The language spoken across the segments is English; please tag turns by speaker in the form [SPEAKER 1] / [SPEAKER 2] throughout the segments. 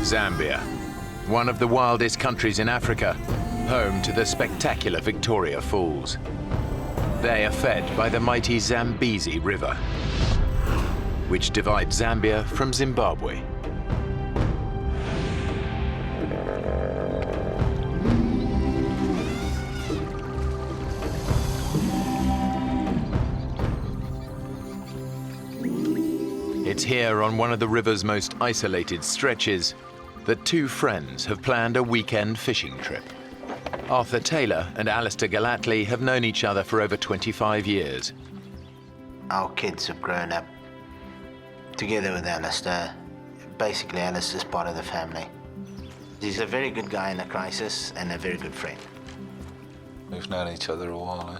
[SPEAKER 1] Zambia, one of the wildest countries in Africa, home to the spectacular Victoria Falls. They are fed by the mighty Zambesi River, which divides Zambia from Zimbabwe. It's here on one of the river's most isolated stretches that two friends have planned a weekend fishing trip. Arthur Taylor and Alistair Gallatley have known each other for over 25 years.
[SPEAKER 2] Our kids have grown up together with Alistair. Basically, Alistair's part of the family. He's a very good guy in a crisis and a very good friend.
[SPEAKER 3] We've known each other a while.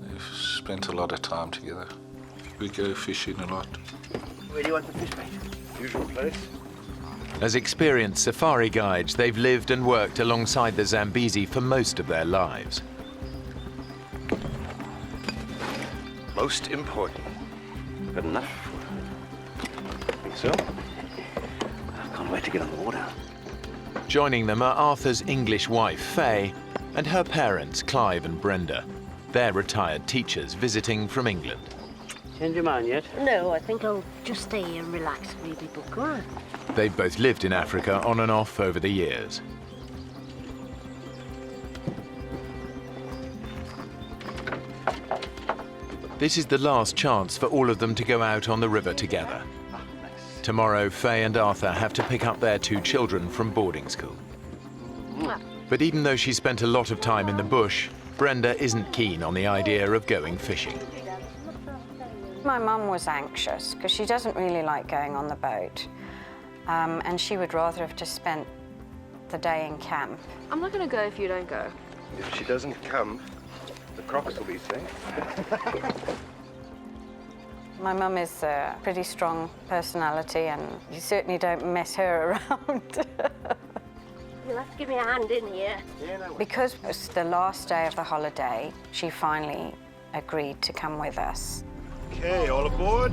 [SPEAKER 3] We've spent a lot of time together. We go fishing a lot.
[SPEAKER 4] Where do you want the fish, mate? Usual place.
[SPEAKER 1] As experienced safari guides, they've lived and worked alongside the Zambesi for most of their lives.
[SPEAKER 4] Most important. Good enough. Think so? I can't wait to get on the water.
[SPEAKER 1] Joining them are Arthur's English wife, Faye, and her parents, Clive and Brenda. They're retired teachers visiting from England.
[SPEAKER 5] Change your mind yet?
[SPEAKER 6] No, I think I'll just stay here and relax and read a book, all right?
[SPEAKER 1] They've both lived in Africa on and off over the years. This is the last chance for all of them to go out on the river together. Tomorrow, Faye and Arthur have to pick up their two children from boarding school. But even though she spent a lot of time in the bush, Brenda isn't keen on the idea of going fishing.
[SPEAKER 7] My mum was anxious because she doesn't really like going on the boat, and she would rather have just spent the day in camp.
[SPEAKER 8] I'm not going to go if you don't go.
[SPEAKER 4] If she doesn't come, the crocs will be safe.
[SPEAKER 7] My mum is a pretty strong personality, and you certainly don't mess her around.
[SPEAKER 6] You'll have to give me a hand in here.
[SPEAKER 7] Because it was the last day of the holiday, she finally agreed to come with us.
[SPEAKER 4] Okay, all aboard.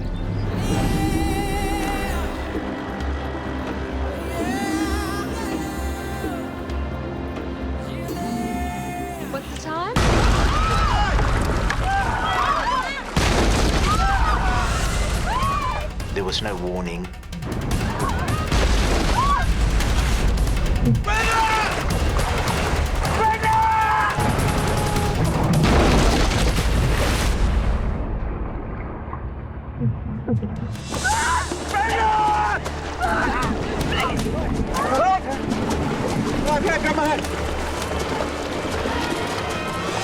[SPEAKER 8] What's the time?
[SPEAKER 2] There was no warning.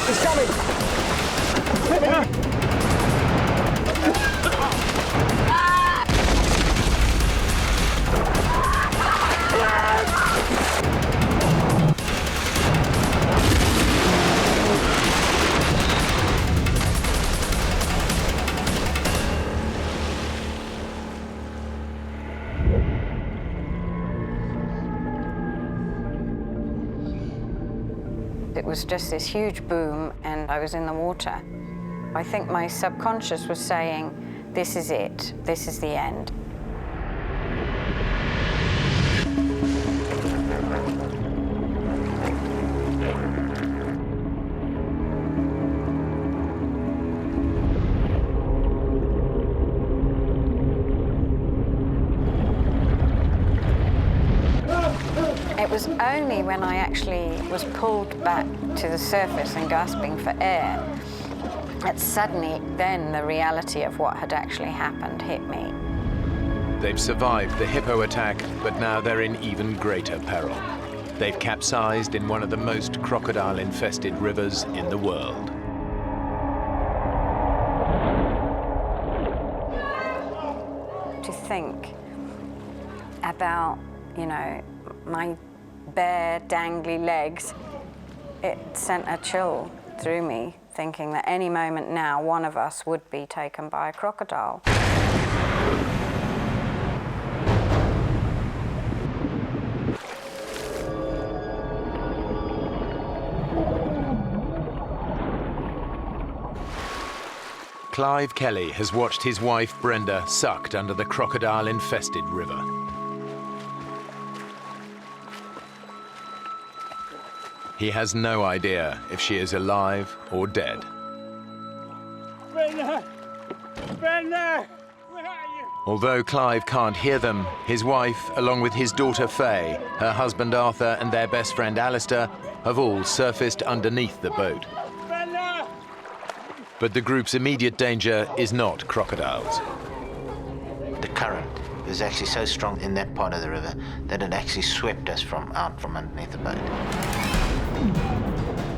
[SPEAKER 4] It's coming! Let me go!
[SPEAKER 7] It was just this huge boom, and I was in the water. I think my subconscious was saying, this is it, this is the end. It was only when I actually was pulled back to the surface and gasping for air that suddenly then the reality of what had actually happened hit me.
[SPEAKER 1] They've survived the Hippo attack, but now they're in even greater peril. They've capsized in one of the most crocodile-infested rivers in the world.
[SPEAKER 7] To think about, my bare, dangly legs, it sent a chill through me, thinking that any moment now, one of us would be taken by a crocodile.
[SPEAKER 1] Clive Kelly has watched his wife Brenda sucked under the crocodile-infested river. He has no idea if she is alive or dead.
[SPEAKER 5] Brenda! Brenda! Where are you?
[SPEAKER 1] Although Clive can't hear them, his wife, along with his daughter Faye, her husband Arthur and their best friend Alistair, have all surfaced underneath the boat.
[SPEAKER 5] Brenda!
[SPEAKER 1] But the group's immediate danger is not crocodiles.
[SPEAKER 2] The current was actually so strong in that part of the river that it actually swept us out from underneath the boat.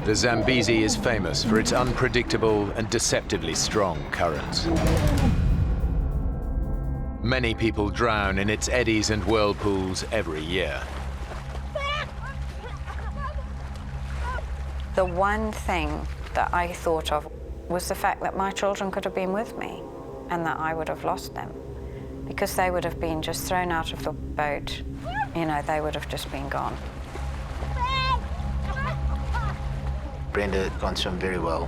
[SPEAKER 1] The Zambesi is famous for its unpredictable and deceptively strong currents. Many people drown in its eddies and whirlpools every year.
[SPEAKER 7] The one thing that I thought of was the fact that my children could have been with me and that I would have lost them because they would have been just thrown out of the boat. You know, they would have just been gone.
[SPEAKER 2] Brenda can't swim very well.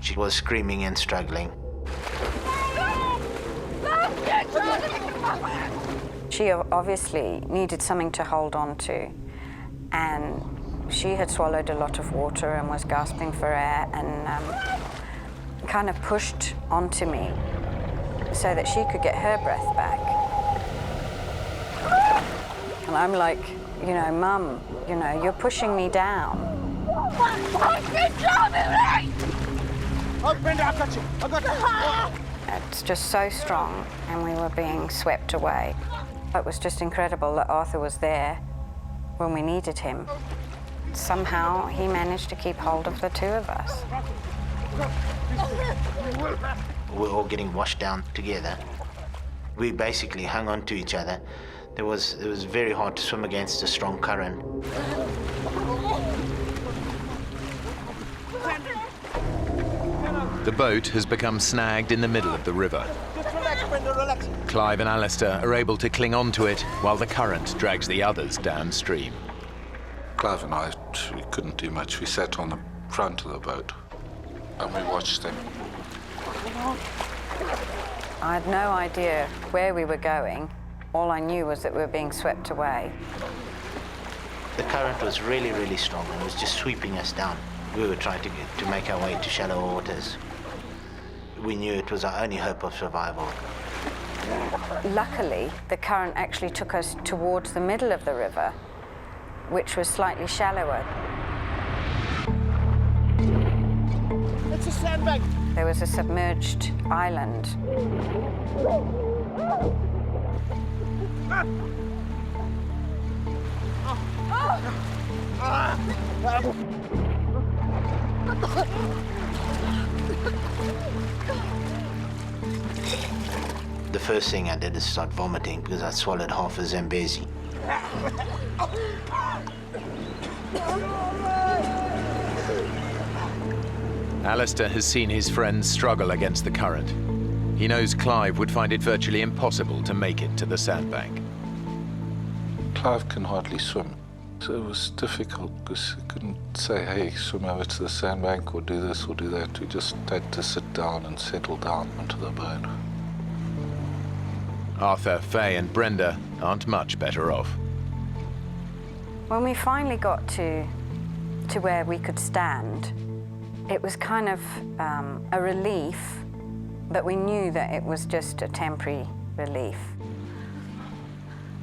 [SPEAKER 2] She was screaming and struggling.
[SPEAKER 7] She obviously needed something to hold on to, and she had swallowed a lot of water and was gasping for air and kind of pushed onto me so that she could get her breath back. And I'm like, you know, Mum, you know, you're pushing me down.
[SPEAKER 5] Oh, Brenda, I got you. I got you.
[SPEAKER 7] It's just so strong, and we were being swept away. It was just incredible that Arthur was there when we needed him. Somehow he managed to keep hold of the two of us.
[SPEAKER 2] We're all getting washed down together. We basically hung on to each other. It was very hard to swim against a strong current.
[SPEAKER 1] The boat has become snagged in the middle of the river.
[SPEAKER 5] Just relax, Brenda, relax.
[SPEAKER 1] Clive and Alistair are able to cling on to it while the current drags the others downstream.
[SPEAKER 3] Clive and I, we couldn't do much. We sat on the front of the boat and we watched them.
[SPEAKER 7] I had no idea where we were going. All I knew was that we were being swept away.
[SPEAKER 2] The current was really, really strong and it was just sweeping us down. We were trying to make our way to shallow waters. We knew it was our only hope of survival.
[SPEAKER 7] Luckily, the current actually took us towards the middle of the river, which was slightly shallower.
[SPEAKER 5] It's a sandbag.
[SPEAKER 7] There was a submerged island.
[SPEAKER 2] The first thing I did is start vomiting because I swallowed half a Zambesi.
[SPEAKER 1] Alistair has seen his friends struggle against the current. He knows Clive would find it virtually impossible to make it to the sandbank.
[SPEAKER 3] Clive can hardly swim, so it was difficult because he couldn't say, hey, swim over to the sandbank or do this or do that. We just had to sit down and settle down onto the boat.
[SPEAKER 1] Arthur, Faye and Brenda aren't much better off.
[SPEAKER 7] When we finally got to where we could stand, it was kind of a relief, but we knew that it was just a temporary relief.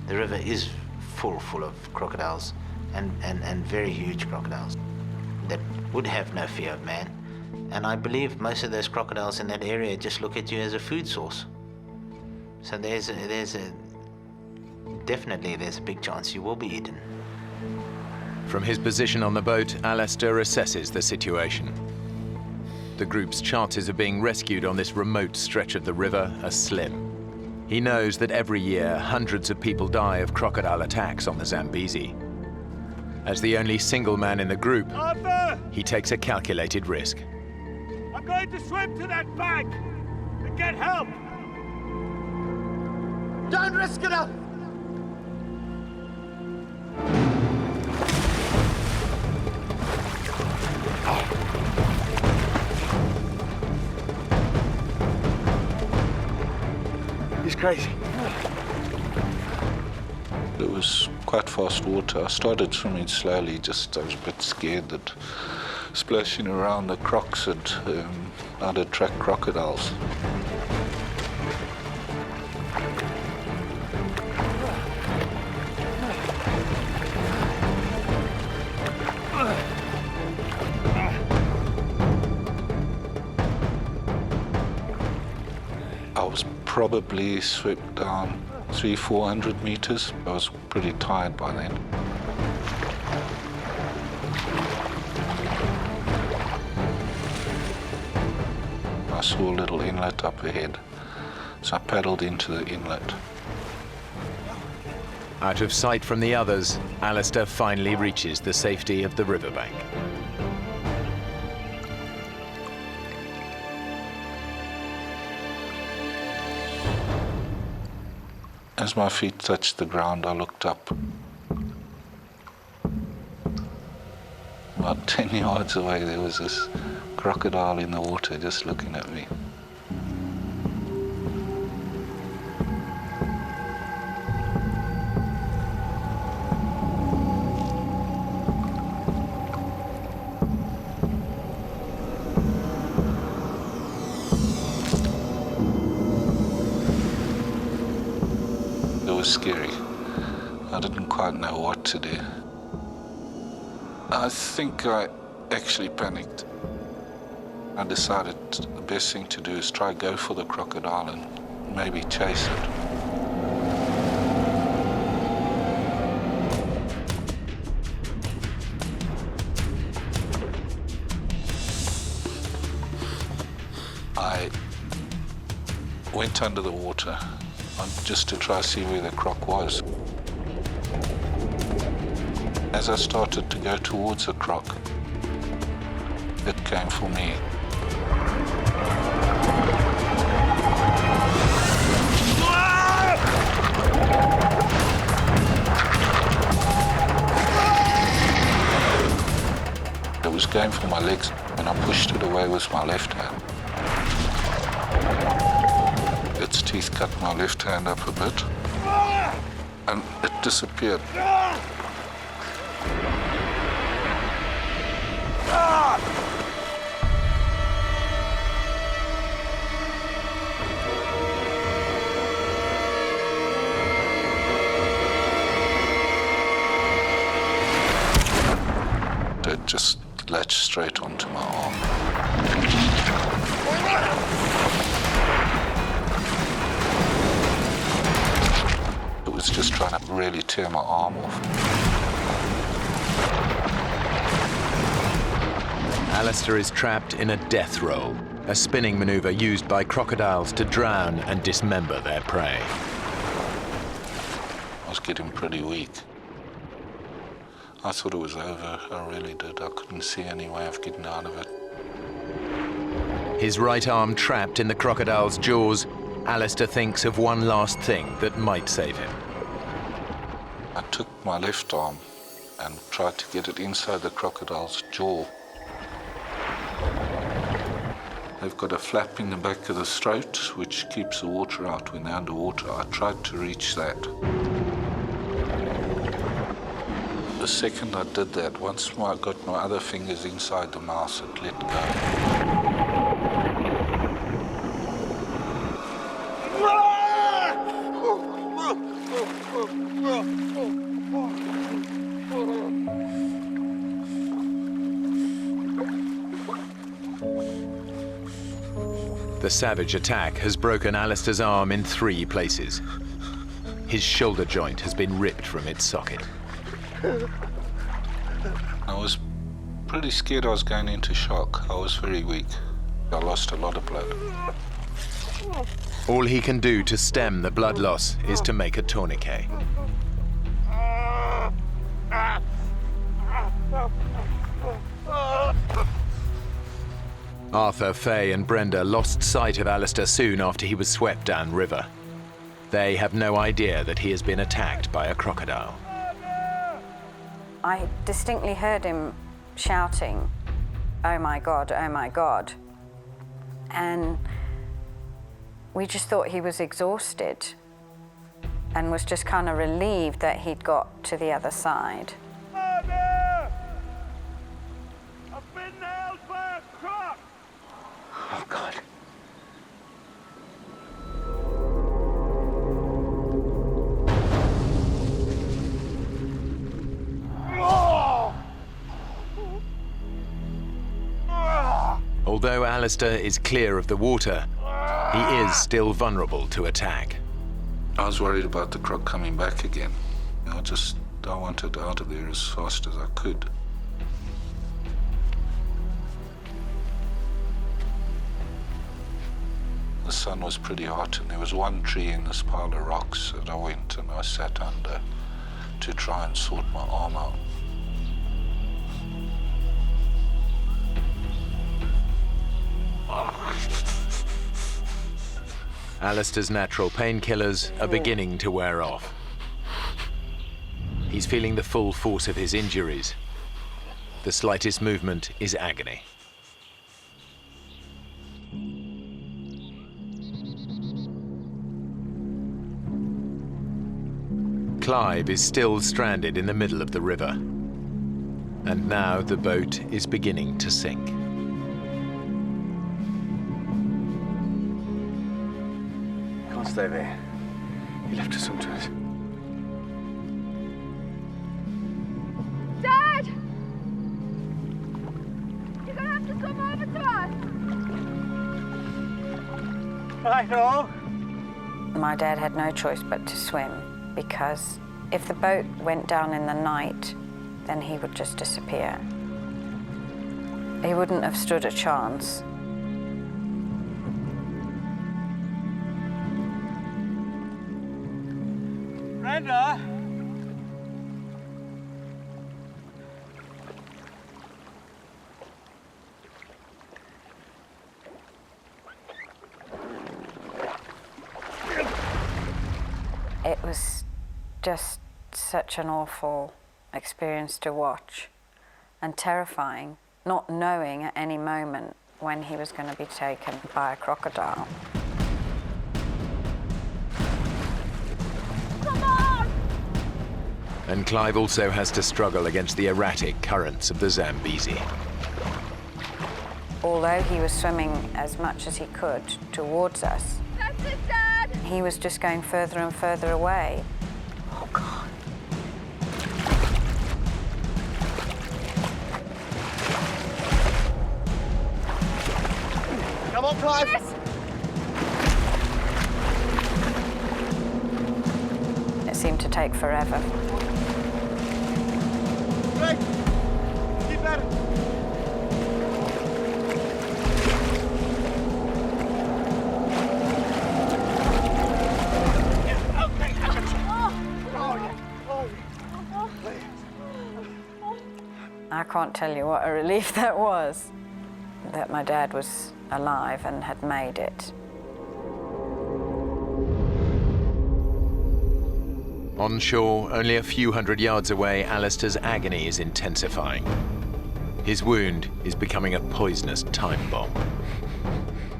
[SPEAKER 2] The river is full of crocodiles and very huge crocodiles that would have no fear of man. And I believe most of those crocodiles in that area just look at you as a food source. So definitely there's a big chance you will be eaten.
[SPEAKER 1] From his position on the boat, Alistair assesses the situation. The group's chances of being rescued on this remote stretch of the river are slim. He knows that every year hundreds of people die of crocodile attacks on the Zambesi. As the only single man in the group,
[SPEAKER 5] Arthur!
[SPEAKER 1] he takes a calculated risk.
[SPEAKER 5] I'm going to swim to that bank and get help. Don't risk it up. He's crazy.
[SPEAKER 3] It was quite fast water. I started swimming slowly, I was a bit scared that splashing around the crocs I'd attract crocodiles. I was probably swept down 300-400 meters. I was pretty tired by then. I saw a little inlet up ahead, so I paddled into the inlet.
[SPEAKER 1] Out of sight from the others, Alistair finally reaches the safety of the riverbank.
[SPEAKER 3] As my feet touched the ground, I looked up. About 10 yards away, there was this crocodile in the water just looking at me. It was scary. I didn't quite know what to do. I think I actually panicked. I decided the best thing to do is try go for the crocodile and maybe chase it. I went under the water just to try to see where the croc was. As I started to go towards the croc, it came for me. It was going for my legs, and I pushed it away with my left hand. Its teeth cut my left hand up a bit, and it disappeared. It just latched straight onto my arm. It was just trying to really tear my arm off.
[SPEAKER 1] Alistair is trapped in a death roll, a spinning maneuver used by crocodiles to drown and dismember their prey.
[SPEAKER 3] I was getting pretty weak. I thought it was over, I really did. I couldn't see any way of getting out of it.
[SPEAKER 1] His right arm trapped in the crocodile's jaws, Alistair thinks of one last thing that might save him.
[SPEAKER 3] I took my left arm and tried to get it inside the crocodile's jaw. They've got a flap in the back of the throat which keeps the water out when they're underwater. I tried to reach that. The second I did that, once I got my other fingers inside the mouth, it let go.
[SPEAKER 1] The savage attack has broken Alistair's arm in 3 places. His shoulder joint has been ripped from its socket.
[SPEAKER 3] I was pretty scared I was going into shock. I was very weak. I lost a lot of blood.
[SPEAKER 1] All he can do to stem the blood loss is to make a tourniquet. Arthur, Faye and Brenda lost sight of Alistair soon after he was swept downriver. They have no idea that he has been attacked by a crocodile.
[SPEAKER 7] I distinctly heard him shouting, "Oh my God, oh my God." And we just thought he was exhausted. and was just kind of relieved that he'd got to the other side.
[SPEAKER 5] Mother! I've been nailed by a croc!
[SPEAKER 4] Oh, God.
[SPEAKER 1] Although Alistair is clear of the water, he is still vulnerable to attack.
[SPEAKER 3] I was worried about the croc coming back again. I wanted out of there as fast as I could. The sun was pretty hot, and there was one tree in this pile of rocks that I went and I sat under to try and sort my arm out.
[SPEAKER 1] Alistair's natural painkillers are beginning to wear off. He's feeling the full force of his injuries. The slightest movement is agony. Clive is still stranded in the middle of the river. And now the boat is beginning to sink.
[SPEAKER 4] Can't stay there. He left us onto it.
[SPEAKER 8] Dad! You're gonna have to swim over to us.
[SPEAKER 5] I know.
[SPEAKER 7] My dad had no choice but to swim, because if the boat went down in the night, then he would just disappear. He wouldn't have stood a chance.
[SPEAKER 5] Brenda!
[SPEAKER 7] It was just such an awful experience to watch, and terrifying, not knowing at any moment when he was going to be taken by a crocodile.
[SPEAKER 8] Come on!
[SPEAKER 1] And Clive also has to struggle against the erratic currents of the Zambesi.
[SPEAKER 7] Although he was swimming as much as he could towards us,
[SPEAKER 8] That's it, Dad!
[SPEAKER 7] he was just going further and further away.
[SPEAKER 8] Oh, God.
[SPEAKER 5] Come on, Clive!
[SPEAKER 8] Yes!
[SPEAKER 7] It seemed to take forever.
[SPEAKER 5] Great! Keep at it! Yeah, okay, I got you. Oh, yeah.
[SPEAKER 7] I can't tell you what a relief that was, that my dad was alive and had made it.
[SPEAKER 1] On shore, only a few hundred yards away, Alistair's agony is intensifying. His wound is becoming a poisonous time bomb.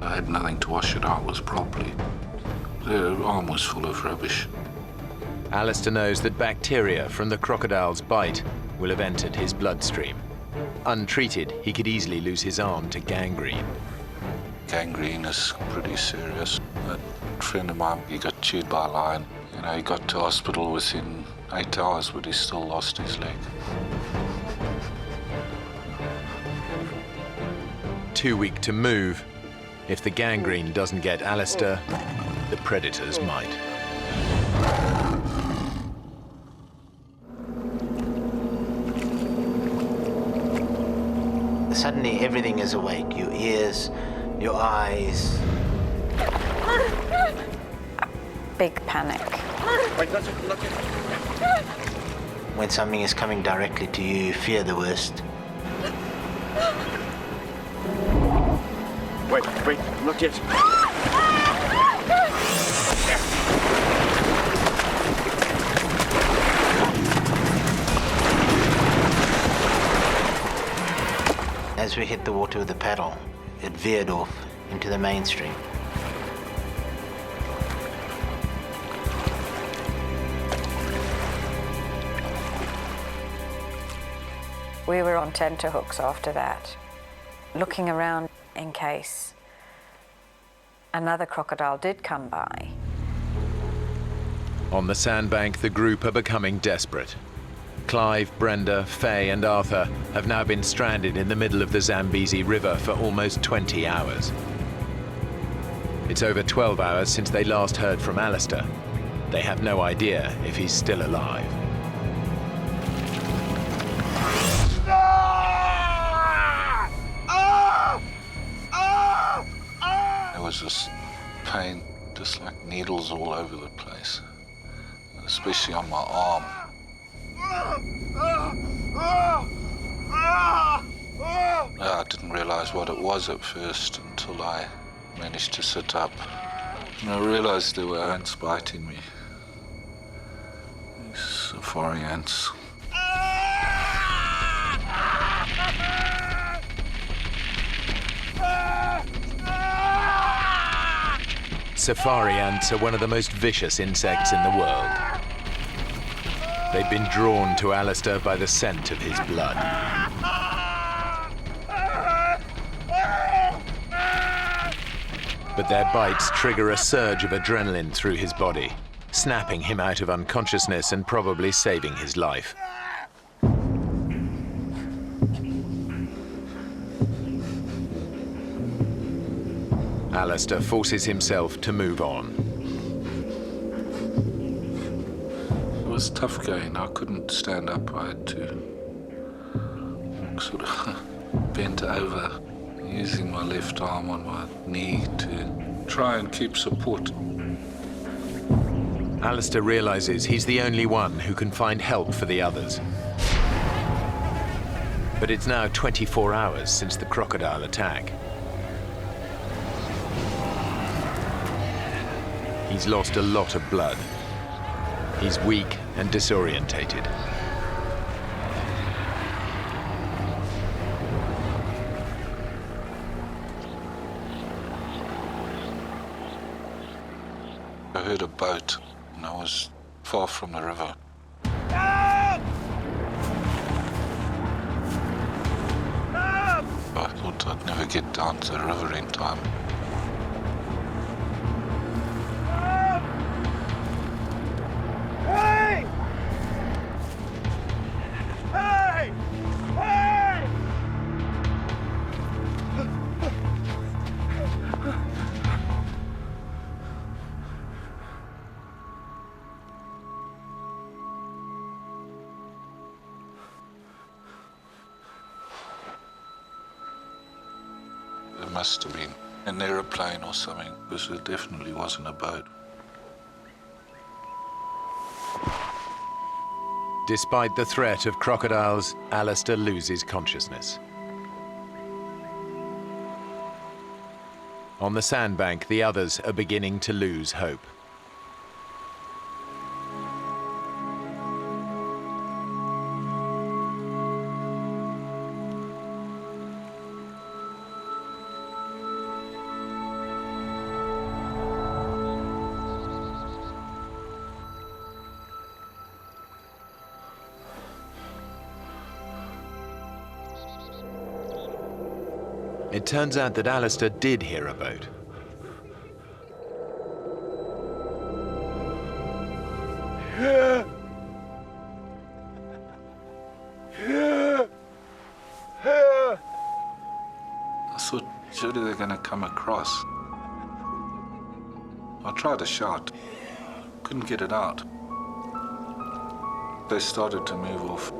[SPEAKER 3] I had nothing to wash it out with properly. The arm was full of rubbish.
[SPEAKER 1] Alistair knows that bacteria from the crocodile's bite will have entered his bloodstream. Untreated, he could easily lose his arm to gangrene.
[SPEAKER 3] Gangrene is pretty serious. A friend of mine, he got chewed by a lion. You know, he got to hospital within 8 hours, but he still lost his leg.
[SPEAKER 1] Too weak to move. If the gangrene doesn't get Alistair, the predators might.
[SPEAKER 2] Suddenly everything is awake. Your ears, your eyes.
[SPEAKER 7] Big panic.
[SPEAKER 5] Wait, that's it, look it.
[SPEAKER 2] When something is coming directly to you, you fear the worst.
[SPEAKER 5] Wait, not yet.
[SPEAKER 2] As we hit the water with the paddle, it veered off into the mainstream.
[SPEAKER 7] We were on tenterhooks after that, looking around in case another crocodile did come by.
[SPEAKER 1] On the sandbank, the group are becoming desperate. Clive, Brenda, Faye and Arthur have now been stranded in the middle of the Zambesi River for almost 20 hours. It's over 12 hours since they last heard from Alistair. They have no idea if he's still alive.
[SPEAKER 3] There was this pain, just like needles all over the place, especially on my arm. I didn't realize what it was at first until I managed to sit up. And I realized there were ants biting me. These safari ants.
[SPEAKER 1] Safari ants are one of the most vicious insects in the world. They've been drawn to Alistair by the scent of his blood. But their bites trigger a surge of adrenaline through his body, snapping him out of unconsciousness and probably saving his life. Alistair forces himself to move on.
[SPEAKER 3] It was tough going. I couldn't stand up. I had to sort of bent over, using my left arm on my knee to try and keep support.
[SPEAKER 1] Alistair realizes he's the only one who can find help for the others. But it's now 24 hours since the crocodile attack. He's lost a lot of blood. He's weak and disorientated.
[SPEAKER 3] I heard a boat, and I was far from the river. I thought I'd never get down to the river in time. There must have been an aeroplane or something, because it definitely wasn't a boat.
[SPEAKER 1] Despite the threat of crocodiles, Alistair loses consciousness. On the sandbank, the others are beginning to lose hope. It turns out that Alistair did hear a boat.
[SPEAKER 3] I thought, surely they're going to come across. I tried to shout, couldn't get it out. They started to move off.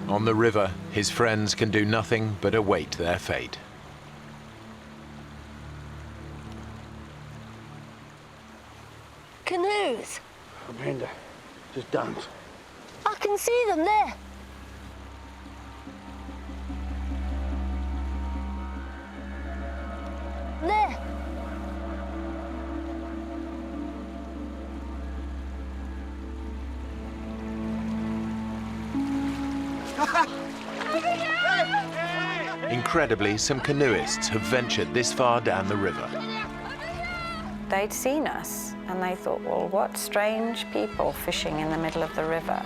[SPEAKER 1] On the river, his friends can do nothing but await their fate.
[SPEAKER 6] Canoes.
[SPEAKER 5] Brenda, just don't.
[SPEAKER 6] I can see them there. There.
[SPEAKER 1] Incredibly, some canoeists have ventured this far down the river.
[SPEAKER 7] They'd seen us and they thought, well, what strange people fishing in the middle of the river.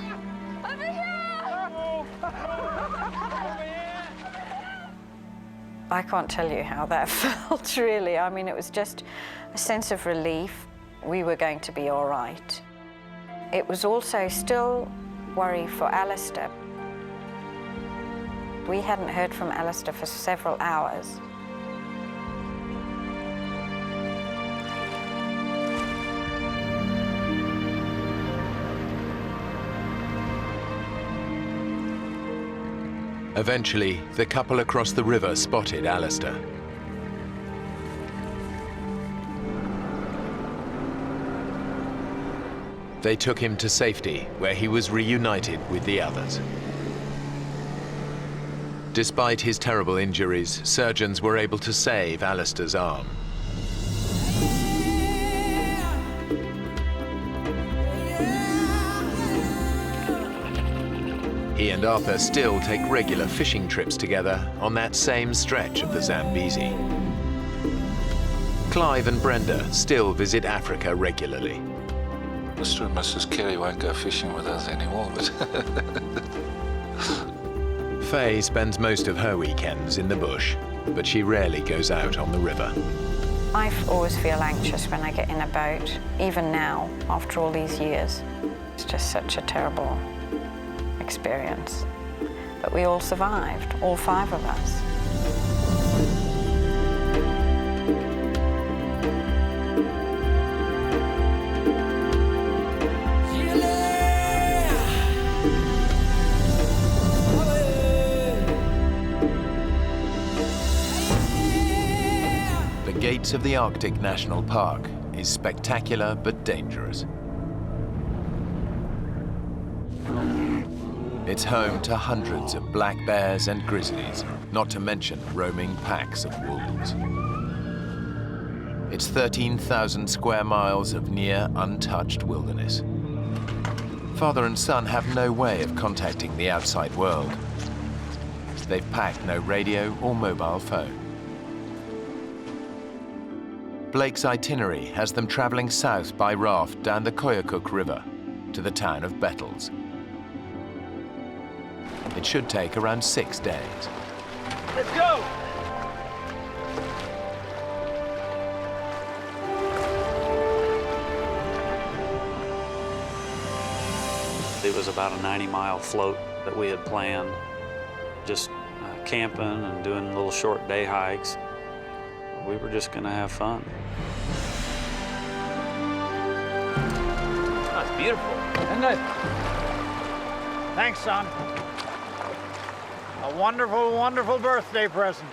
[SPEAKER 7] I can't tell you how that felt, really. I mean, it was just a sense of relief. We were going to be all right. It was also still worry for Alistair. We hadn't heard from Alistair for several hours.
[SPEAKER 1] Eventually, the couple across the river spotted Alistair. They took him to safety, where he was reunited with the others. Despite his terrible injuries, surgeons were able to save Alistair's arm. He and Arthur still take regular fishing trips together on that same stretch of the Zambesi. Clive and Brenda still visit Africa regularly.
[SPEAKER 3] Mr. and Mrs. Carey won't go fishing with us anymore, but
[SPEAKER 1] Faye spends most of her weekends in the bush, but she rarely goes out on the river.
[SPEAKER 7] I always feel anxious when I get in a boat, even now, after all these years. It's just such a terrible experience. But we all survived, all 5 of us.
[SPEAKER 1] The gates of the Arctic National Park is spectacular but dangerous. It's home to hundreds of black bears and grizzlies, not to mention roaming packs of wolves. It's 13,000 square miles of near untouched wilderness. Father and son have no way of contacting the outside world. They've packed no radio or mobile phone. Blake's itinerary has them traveling south by raft down the Koyukuk River to the town of Bettles. It should take around 6 days.
[SPEAKER 5] Let's go!
[SPEAKER 9] It was about a 90-mile float that we had planned, just camping and doing little short day hikes. We were just going to have fun.
[SPEAKER 5] That's beautiful, isn't it? Thanks, son. A wonderful, wonderful birthday present.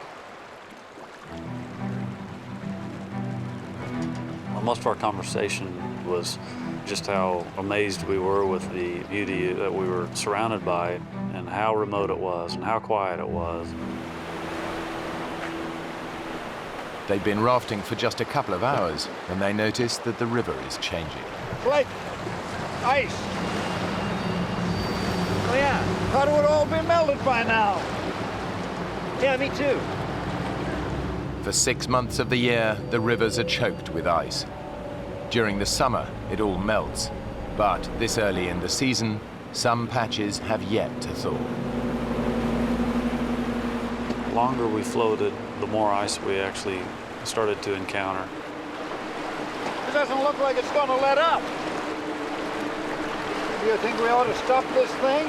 [SPEAKER 9] Well, most of our conversation was just how amazed we were with the beauty that we were surrounded by and how remote it was and how quiet it was.
[SPEAKER 1] They'd been rafting for just a couple of hours when they noticed that the river is changing.
[SPEAKER 5] Blake, ice. Oh yeah, thought it would all be melted by now. Yeah, me too.
[SPEAKER 1] For 6 months of the year, the rivers are choked with ice. During the summer, it all melts. But this early in the season, some patches have yet to thaw.
[SPEAKER 9] The longer we floated, the more ice we actually started to encounter.
[SPEAKER 5] It doesn't look like it's gonna let up. Do you think we ought to stop this thing?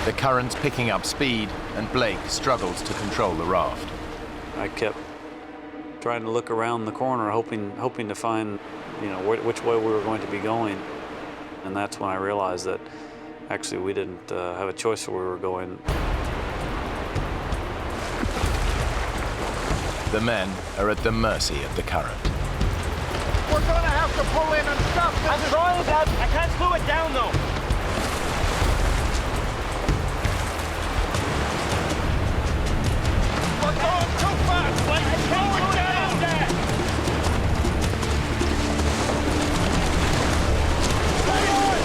[SPEAKER 1] The current's picking up speed, and Blake struggles to control the raft.
[SPEAKER 9] I kept trying to look around the corner, hoping to find, which way we were going to be going. And that's when I realized that actually we didn't have a choice where we were going.
[SPEAKER 1] The men are at the mercy of the current.
[SPEAKER 5] We're gonna have to pull in and stop this. I'm trying, Dad. I can't slow it down, though. We're going too fast. Let's slow it down, Dad. Stay on!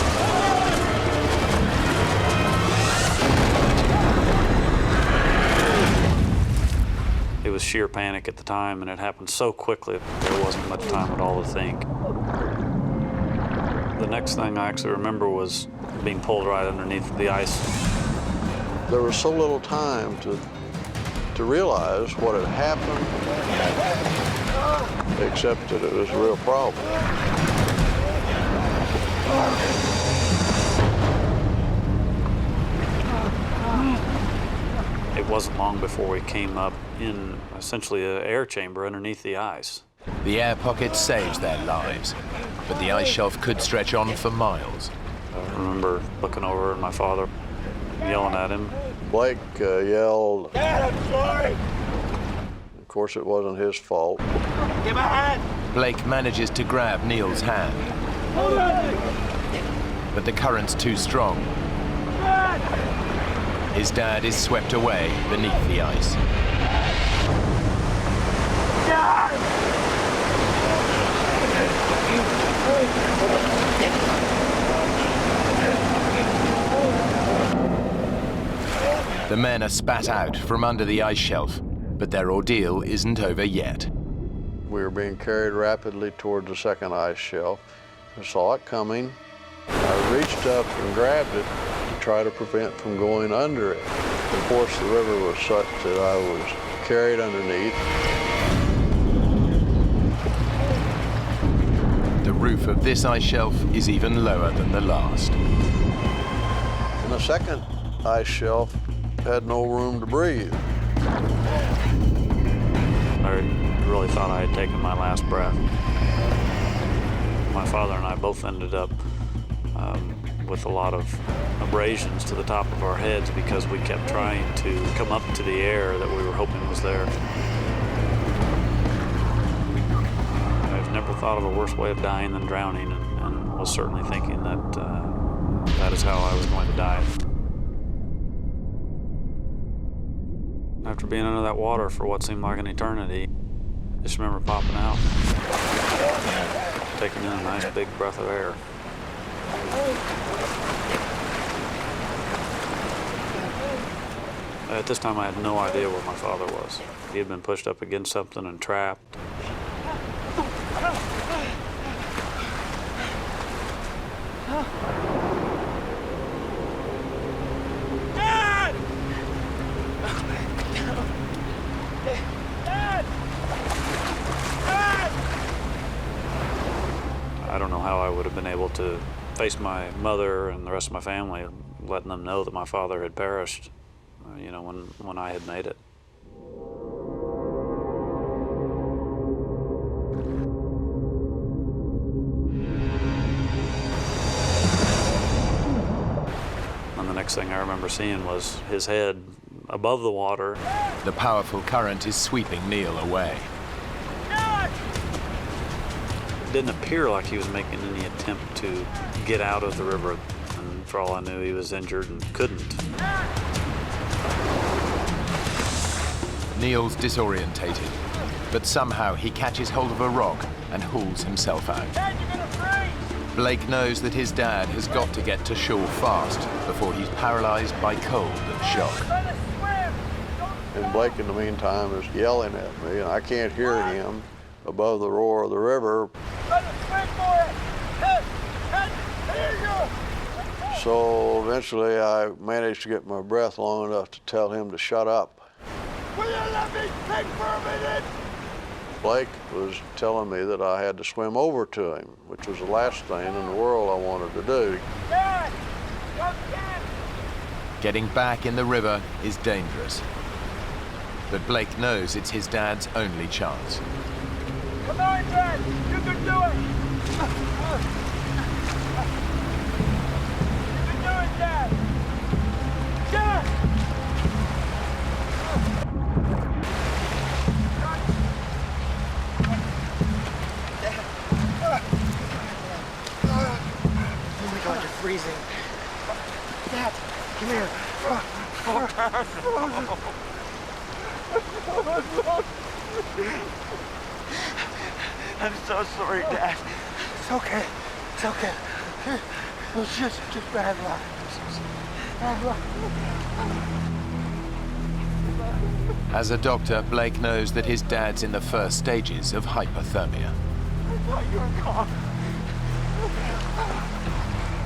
[SPEAKER 9] sheer panic at the time, and it happened so quickly, there wasn't much time at all to think. The next thing I actually remember was being pulled right underneath the ice.
[SPEAKER 10] There was so little time to realize what had happened, except that it was a real problem.
[SPEAKER 9] It wasn't long before we came up in essentially an air chamber underneath the ice.
[SPEAKER 1] The air pocket saves their lives, but the ice shelf could stretch on for miles.
[SPEAKER 9] I remember looking over and my father yelling at him.
[SPEAKER 10] Blake yelled.
[SPEAKER 5] Dad, I'm sorry.
[SPEAKER 10] Of course, it wasn't his fault.
[SPEAKER 5] Give my hand.
[SPEAKER 1] Blake manages to grab Neil's hand,
[SPEAKER 5] Hold on.
[SPEAKER 1] but the current's too strong.
[SPEAKER 5] Dad.
[SPEAKER 1] His dad is swept away beneath the ice.
[SPEAKER 5] Dad.
[SPEAKER 1] The men are spat out from under the ice shelf, but their ordeal isn't over yet.
[SPEAKER 10] We were being carried rapidly toward the second ice shelf. I saw it coming. I reached up and grabbed it to try to prevent from going under it. Of course, the river was such that I was carried underneath.
[SPEAKER 1] The roof of this ice shelf is even lower than the last.
[SPEAKER 10] And the second ice shelf had no room to breathe.
[SPEAKER 9] I really thought I had taken my last breath. My father and I both ended up with a lot of abrasions to the top of our heads because we kept trying to come up to the air that we were hoping was there. I've never thought of a worse way of dying than drowning, and was certainly thinking that that is how I was going to die. After being under that water for what seemed like an eternity, I just remember popping out, taking in a nice big breath of air. At this time, I had no idea where my father was. He had been pushed up against something and trapped.
[SPEAKER 5] Dad! Dad! Dad!
[SPEAKER 9] I don't know how I would have been able to face my mother and the rest of my family, letting them know that my father had perished, you know, when I had made it. And the next thing I remember seeing was his head above the water.
[SPEAKER 1] The powerful current is sweeping Neil away.
[SPEAKER 9] It didn't appear like he was making any attempt to get out of the river, and for all I knew, he was injured and couldn't.
[SPEAKER 1] Neil's disorientated, but somehow he catches hold of a rock and hauls himself out.
[SPEAKER 5] Dad, you're gonna freeze!
[SPEAKER 1] Blake knows that his dad has got to get to shore fast before he's paralyzed by cold and shock.
[SPEAKER 5] Let us swim!
[SPEAKER 10] And Blake, in the meantime, is yelling at me, and I can't hear him above the roar of the river.
[SPEAKER 5] Let us swim for it! Here you go!
[SPEAKER 10] So eventually I managed to get my breath long enough to tell him to shut up.
[SPEAKER 5] Will you let me think for a minute?
[SPEAKER 10] Blake was telling me that I had to swim over to him, which was the last thing in the world I wanted to do.
[SPEAKER 5] Dad! Come get!
[SPEAKER 1] Getting back in the river is dangerous, but Blake knows it's his dad's only chance.
[SPEAKER 5] Come on, Dad! You can do it! You can do it, Dad! Dad!
[SPEAKER 11] Oh my God, you're freezing. Dad, come here. I'm so sorry, Dad. It's okay. It's okay. It was just bad luck. Bad luck.
[SPEAKER 1] As a doctor, Blake knows that his dad's in the first stages of hypothermia.
[SPEAKER 5] I thought you were gone.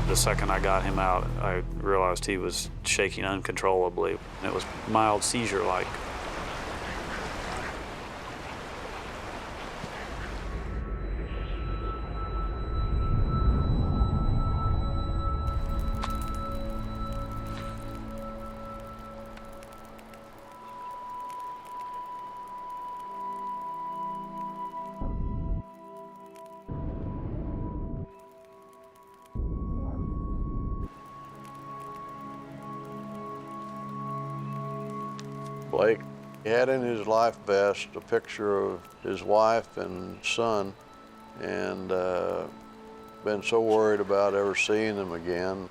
[SPEAKER 9] The second I got him out, I realized he was shaking uncontrollably. It was mild seizure-like.
[SPEAKER 10] Blake had in his life vest a picture of his wife and son, and been so worried about ever seeing them again.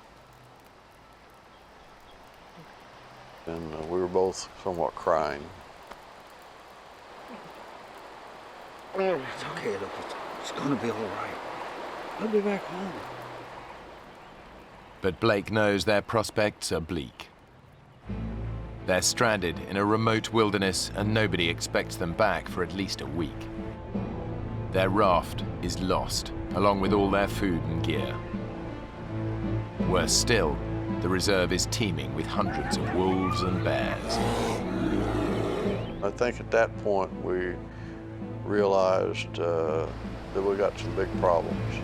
[SPEAKER 10] And we were both somewhat crying.
[SPEAKER 11] It's okay, look, it's gonna be all right. I'll be back home.
[SPEAKER 1] But Blake knows their prospects are bleak. They're stranded in a remote wilderness and nobody expects them back for at least a week. Their raft is lost, along with all their food and gear. Worse still, the reserve is teeming with hundreds of wolves and bears.
[SPEAKER 10] I think at that point we realized that we got some big problems.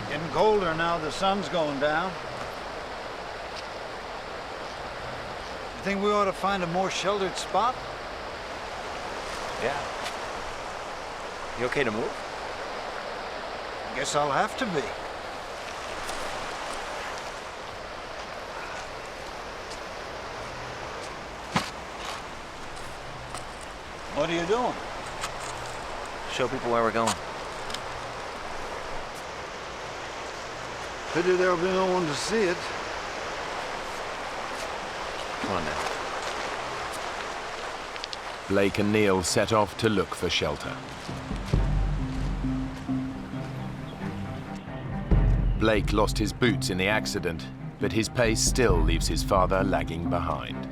[SPEAKER 11] Getting colder now, the sun's going down. You think we ought to find a more sheltered spot?
[SPEAKER 4] Yeah. You okay to move?
[SPEAKER 11] Guess I'll have to be. What are you doing?
[SPEAKER 4] Show people where we're going.
[SPEAKER 11] Pity there'll be no one to see it.
[SPEAKER 4] Come on now.
[SPEAKER 1] Blake and Neil set off to look for shelter. Blake lost his boots in the accident, but his pace still leaves his father lagging behind.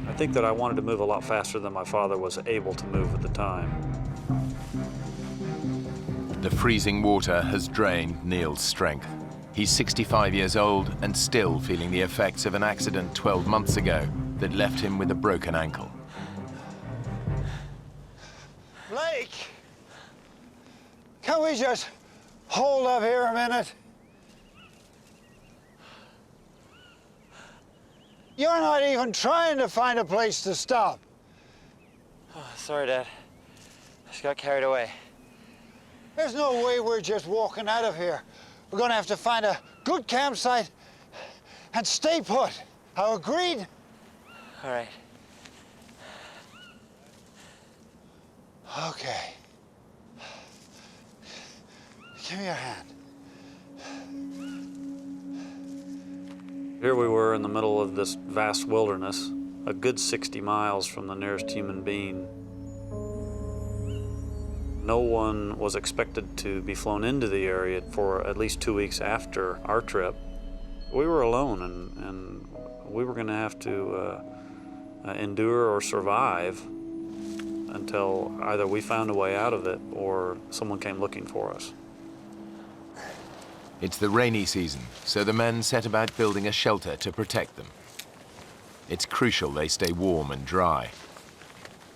[SPEAKER 9] I think that I wanted to move a lot faster than my father was able to move at the time.
[SPEAKER 1] The freezing water has drained Neil's strength. He's 65 years old and still feeling the effects of an accident 12 months ago that left him with a broken ankle.
[SPEAKER 11] Blake! Can we just hold up here a minute? You're not even trying to find a place to stop.
[SPEAKER 12] Oh, sorry, Dad. I just got carried away.
[SPEAKER 11] There's no way we're just walking out of here. We're gonna have to find a good campsite and stay put. How agreed?
[SPEAKER 12] All right.
[SPEAKER 11] Okay. Give me your hand.
[SPEAKER 9] Here we were in the middle of this vast wilderness, a good 60 miles from the nearest human being. No one was expected to be flown into the area for at least 2 weeks after our trip. We were alone, and we were going to have to endure or survive until either we found a way out of it or someone came looking for us.
[SPEAKER 1] It's the rainy season, so the men set about building a shelter to protect them. It's crucial they stay warm and dry.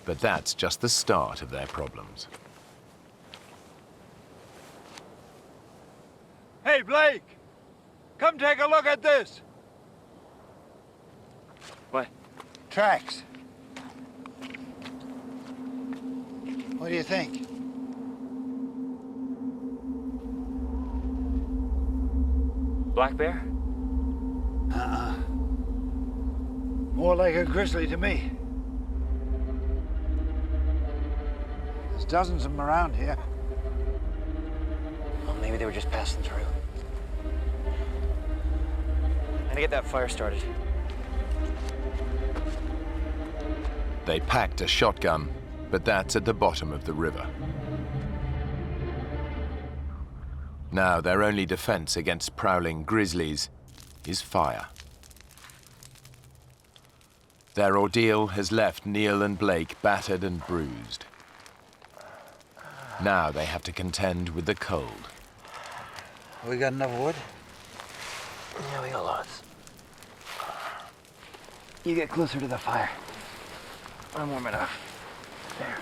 [SPEAKER 1] But that's just the start of their problems.
[SPEAKER 5] Hey, Blake! Come take a look at this!
[SPEAKER 12] What?
[SPEAKER 11] Tracks. What do you think?
[SPEAKER 12] Black bear?
[SPEAKER 11] More like a grizzly to me. There's dozens of them around here.
[SPEAKER 12] Well, maybe they were just passing through. I'm gonna get that fire started.
[SPEAKER 1] They packed a shotgun, but that's at the bottom of the river. Now their only defense against prowling grizzlies is fire. Their ordeal has left Neil and Blake battered and bruised. Now they have to contend with the cold.
[SPEAKER 11] We got enough wood?
[SPEAKER 12] Yeah, we got lots. You get closer to the fire. I'm warm enough. There.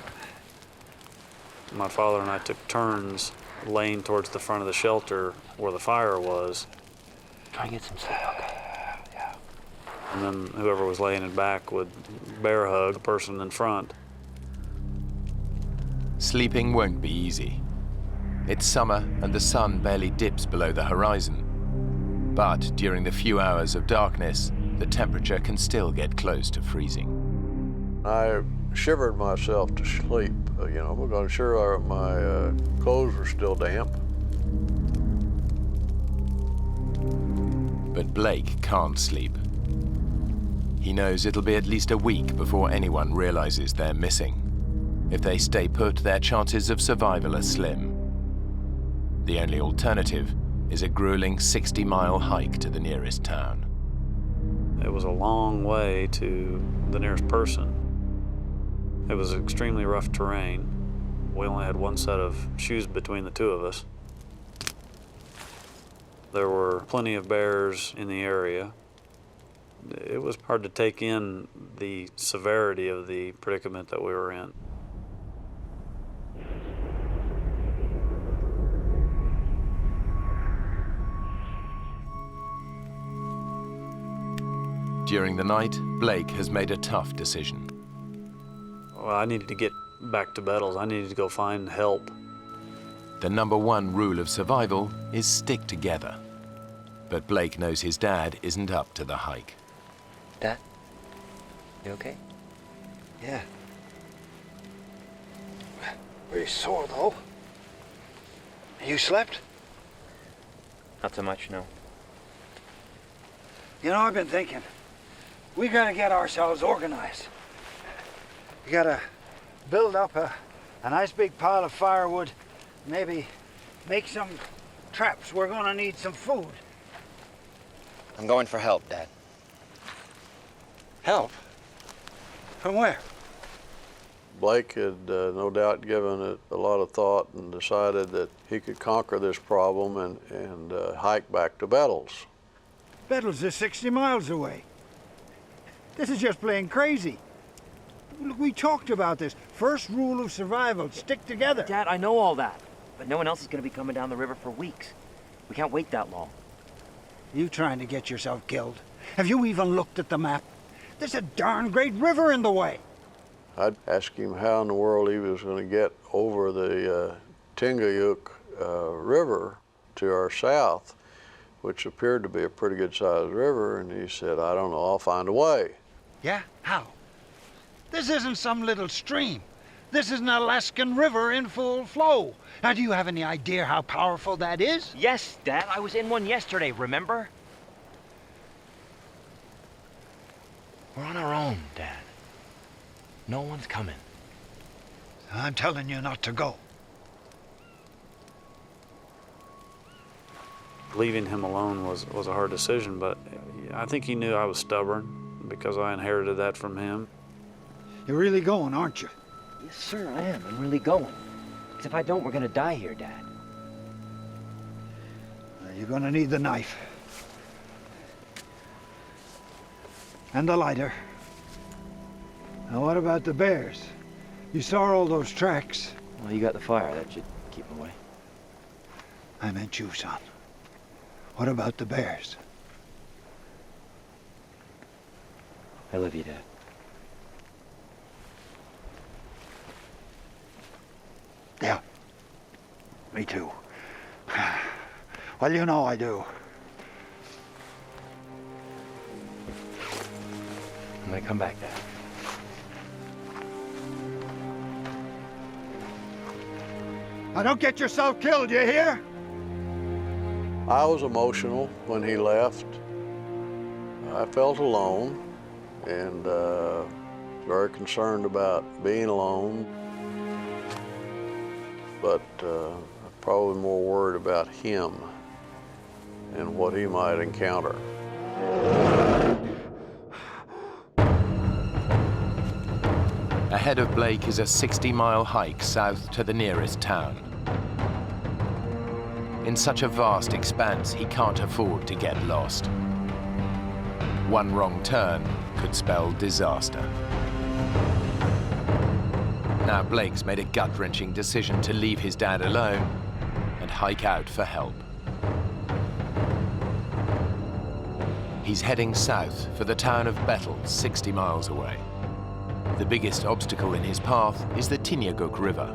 [SPEAKER 9] My father and I took turns laying towards the front of the shelter where the fire was.
[SPEAKER 12] Try and get some sleep, okay?
[SPEAKER 9] Yeah. And then whoever was laying in back would bear hug the person in front.
[SPEAKER 1] Sleeping won't be easy. It's summer and the sun barely dips below the horizon. But during the few hours of darkness, the temperature can still get close to freezing.
[SPEAKER 10] I shivered myself to sleep, because sure my clothes were still damp.
[SPEAKER 1] But Blake can't sleep. He knows it'll be at least a week before anyone realizes they're missing. If they stay put, their chances of survival are slim. The only alternative is a grueling 60-mile hike to the nearest town.
[SPEAKER 9] It was a long way to the nearest person. It was extremely rough terrain. We only had one set of shoes between the two of us. There were plenty of bears in the area. It was hard to take in the severity of the predicament that we were in.
[SPEAKER 1] During the night, Blake has made a tough decision.
[SPEAKER 9] Well, I needed to get back to Bettles. I needed to go find help.
[SPEAKER 1] The #1 rule of survival is stick together. But Blake knows his dad isn't up to the hike.
[SPEAKER 12] Dad? You okay?
[SPEAKER 11] Yeah. Pretty sore, though. You slept?
[SPEAKER 12] Not so much, no.
[SPEAKER 11] You know, I've been thinking. We gotta get ourselves organized. We gotta build up a nice big pile of firewood. Maybe make some traps. We're gonna need some food.
[SPEAKER 12] I'm going for help, Dad.
[SPEAKER 11] Help? From where?
[SPEAKER 10] Blake had no doubt given it a lot of thought and decided that he could conquer this problem and hike back to Bettles.
[SPEAKER 11] Bettles is 60 miles away. This is just plain crazy. Look, we talked about this. First rule of survival, stick together.
[SPEAKER 12] Dad, I know all that. But no one else is going to be coming down the river for weeks. We can't wait that long.
[SPEAKER 11] You trying to get yourself killed? Have you even looked at the map? There's a darn great river in the way.
[SPEAKER 10] I'd ask him how in the world he was going to get over the Tingayuk River to our south, which appeared to be a pretty good-sized river, and he said, I don't know, I'll find a way.
[SPEAKER 11] Yeah? How? This isn't some little stream. This is an Alaskan river in full flow. Now, do you have any idea how powerful that is?
[SPEAKER 12] Yes, Dad. I was in one yesterday, remember? We're on our own, Dad. No one's coming.
[SPEAKER 11] I'm telling you not to go.
[SPEAKER 9] Leaving him alone was a hard decision, but I think he knew I was stubborn because I inherited that from him.
[SPEAKER 11] You're really going, aren't you?
[SPEAKER 12] Yes, sir, I am. I'm really going. Because if I don't, we're going to die here, Dad.
[SPEAKER 11] You're going to need the knife. And the lighter. Now, what about the bears? You saw all those tracks.
[SPEAKER 12] Well, you got the fire. That should keep them away.
[SPEAKER 11] I meant you, son. What about the bears?
[SPEAKER 12] I love you, Dad.
[SPEAKER 11] Yeah. Me too. Well, you know I do.
[SPEAKER 12] I'm gonna come back, Dad.
[SPEAKER 11] Now, don't get yourself killed, you hear?
[SPEAKER 10] I was emotional when he left. I felt alone and very concerned about being alone. But I probably more worried about him and what he might encounter.
[SPEAKER 1] Ahead of Blake is a 60-mile hike south to the nearest town. In such a vast expanse, he can't afford to get lost. One wrong turn could spell disaster. Now Blake's made a gut-wrenching decision to leave his dad alone and hike out for help. He's heading south for the town of Bethel, 60 miles away. The biggest obstacle in his path is the Tinyaguk River.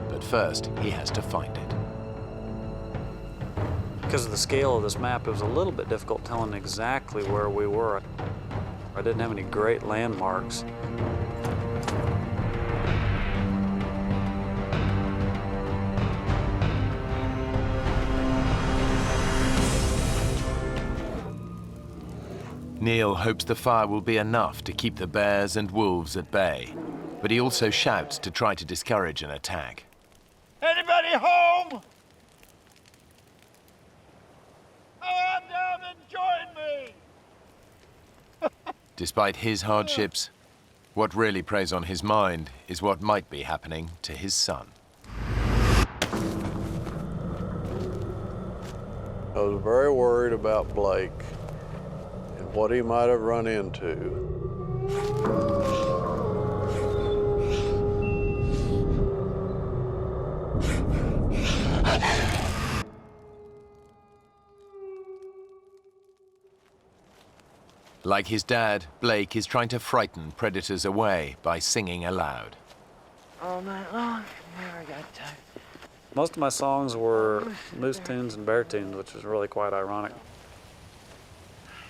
[SPEAKER 1] But first, he has to find it.
[SPEAKER 9] Because of the scale of this map, it was a little bit difficult telling exactly where we were. I didn't have any great landmarks.
[SPEAKER 1] Neil hopes the fire will be enough to keep the bears and wolves at bay, but he also shouts to try to discourage an attack.
[SPEAKER 5] Anybody home? Come on down and join me!
[SPEAKER 1] Despite his hardships, what really preys on his mind is what might be happening to his son.
[SPEAKER 10] I was very worried about Blake and what he might have run into.
[SPEAKER 1] Like his dad, Blake is trying to frighten predators away by singing aloud.
[SPEAKER 12] All night long, never got tired.
[SPEAKER 9] Most of my songs were moose tunes and bear tunes, which was really quite ironic.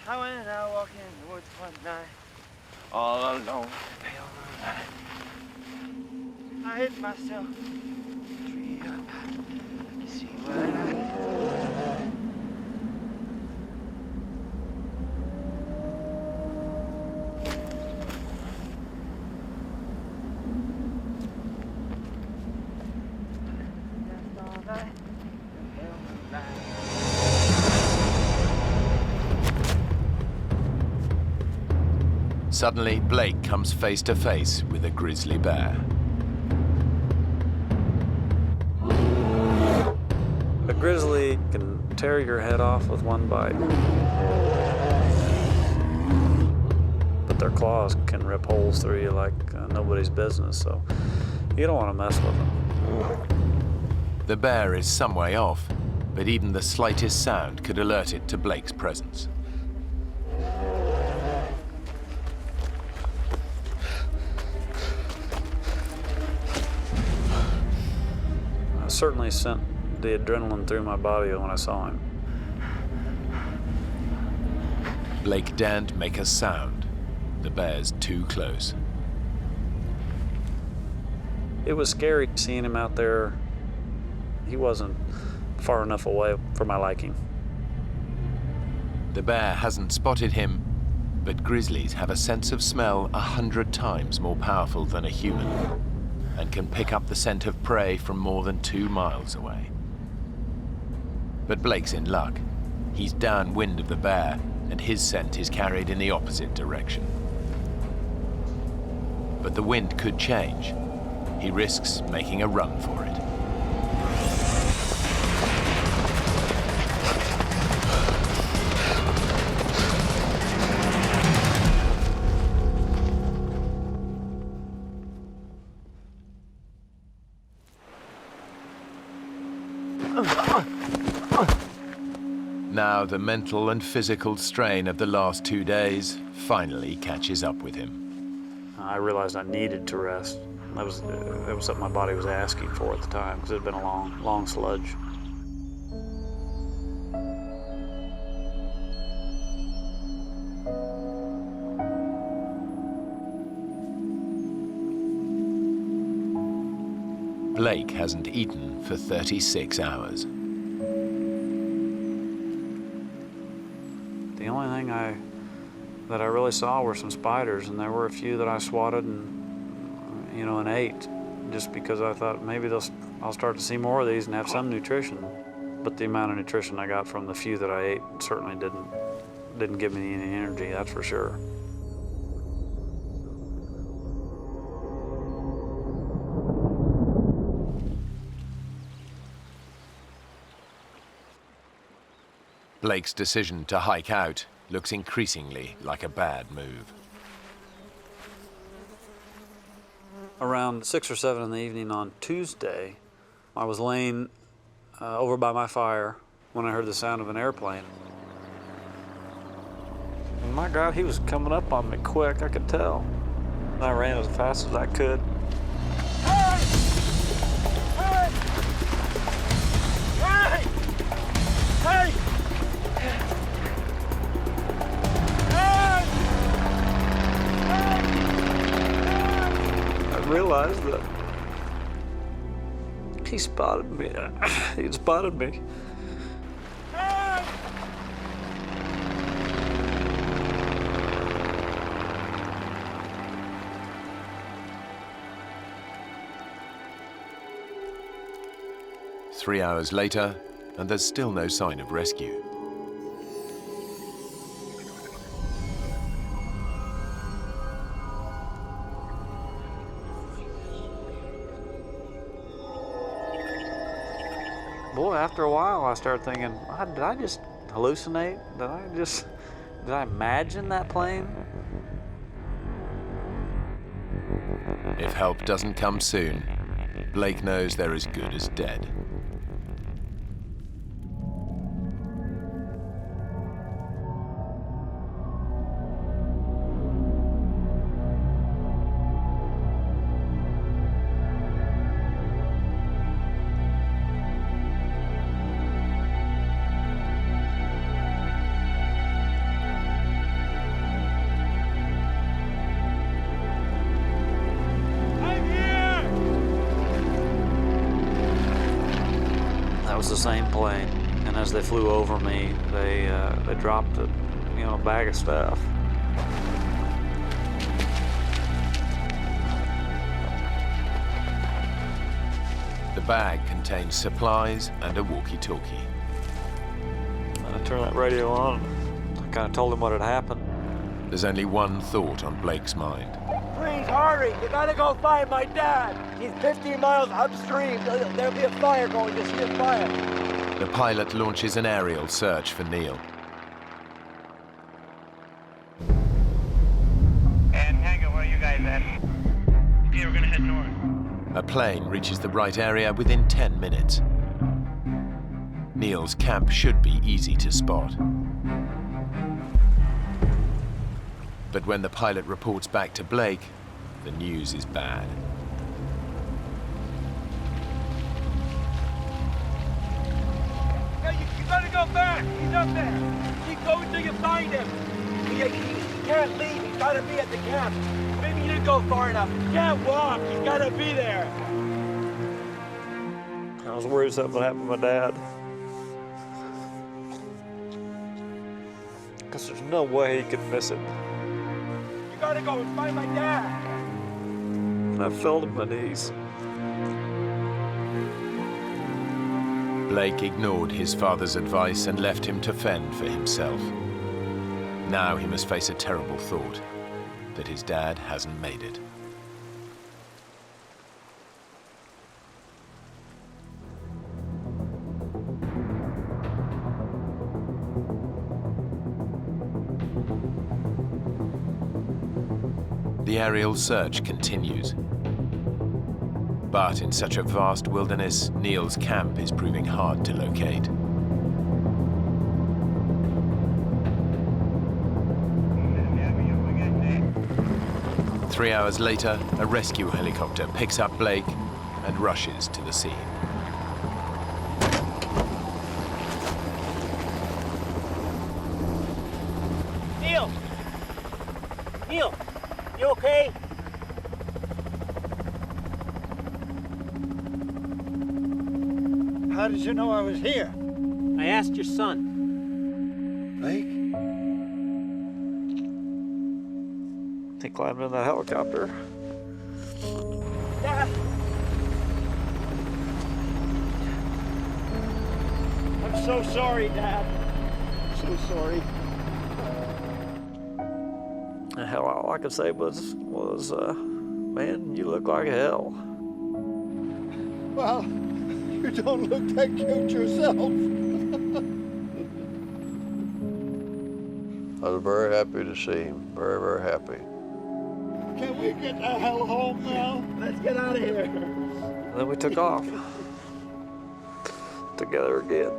[SPEAKER 12] I went out walking in the woods one night, all alone, pale moonlight. I hid myself, tree up high, to see what I could do.
[SPEAKER 1] Suddenly, Blake comes face to face with a grizzly bear.
[SPEAKER 9] A grizzly can tear your head off with one bite, but their claws can rip holes through you like nobody's business, so you don't want to mess with them.
[SPEAKER 1] The bear is some way off, but even the slightest sound could alert it to Blake's presence.
[SPEAKER 9] I certainly sent the adrenaline through my body when I saw him.
[SPEAKER 1] Blake daren't make a sound. The bear's too close.
[SPEAKER 9] It was scary seeing him out there. He wasn't far enough away for my liking.
[SPEAKER 1] The bear hasn't spotted him, but grizzlies have a sense of smell 100 times more powerful than a human, and can pick up the scent of prey from more than 2 miles away. But Blake's in luck. He's downwind of the bear, and his scent is carried in the opposite direction. But the wind could change. He risks making a run for it. Now the mental and physical strain of the last 2 days finally catches up with him.
[SPEAKER 9] I realized I needed to rest. That was something my body was asking for at the time, because it had been a long sludge.
[SPEAKER 1] Blake hasn't eaten for 36 hours.
[SPEAKER 9] The only thing that I really saw were some spiders, and there were a few that I swatted and ate, just because I thought maybe they'll I'll start to see more of these and have some nutrition. But the amount of nutrition I got from the few that I ate certainly didn't give me any energy, that's for sure.
[SPEAKER 1] Blake's decision to hike out looks increasingly like a bad move.
[SPEAKER 9] Around 6 or 7 in the evening on Tuesday, I was laying over by my fire when I heard the sound of an airplane. And my God, he was coming up on me quick, I could tell. I ran as fast as I could.
[SPEAKER 5] Hey! Hey! Hey! Hey!
[SPEAKER 9] I realized that he spotted me. He'd spotted me.
[SPEAKER 5] Hey!
[SPEAKER 1] 3 hours later, and there's still no sign of rescue.
[SPEAKER 9] Boy, after a while, I started thinking, did I just hallucinate? Did I imagine that plane?
[SPEAKER 1] If help doesn't come soon, Blake knows they're as good as dead.
[SPEAKER 9] The same plane, and as they flew over me, they dropped a bag of stuff.
[SPEAKER 1] The bag contains supplies and a walkie-talkie.
[SPEAKER 9] I turned that radio on. I kind of told him what had happened.
[SPEAKER 1] There's only one thought on Blake's mind.
[SPEAKER 5] Please hurry! You gotta go find my dad! He's 15 miles upstream. There'll be a fire going. You'll see a fire.
[SPEAKER 1] The pilot launches an aerial search for Neil.
[SPEAKER 12] And Tango, where are you guys at? Okay, we're gonna head north.
[SPEAKER 1] A plane reaches the right area within 10 minutes. Neil's camp should be easy to spot. But when the pilot reports back to Blake, the news is bad.
[SPEAKER 5] Hey, you gotta go back! He's up there! Keep going till you find him! He can't leave, he's gotta be at the camp. Maybe you didn't go far enough. He can't walk, he's gotta be there!
[SPEAKER 9] I was worried something would happen to my dad. Because there's no way he could miss it.
[SPEAKER 5] You gotta go and find my dad!
[SPEAKER 9] And I fell to my knees.
[SPEAKER 1] Blake ignored his father's advice and left him to fend for himself. Now he must face a terrible thought, that his dad hasn't made it. The aerial search continues. But in such a vast wilderness, Neil's camp is proving hard to locate. Three hours later, a rescue helicopter picks up Blake and rushes to the scene.
[SPEAKER 5] Neil! Neil! You okay? How did you know I was here?
[SPEAKER 12] I asked your son.
[SPEAKER 11] Blake?
[SPEAKER 9] He climbed in that helicopter.
[SPEAKER 5] Dad! I'm so sorry, Dad. So sorry.
[SPEAKER 9] Hell, all I could say was, man, you look like hell.
[SPEAKER 10] Well, you don't look that cute yourself. I was very happy to see him. Very, very happy.
[SPEAKER 5] Can we get the hell home now? Let's get out of here.
[SPEAKER 9] And then we took off. Together again.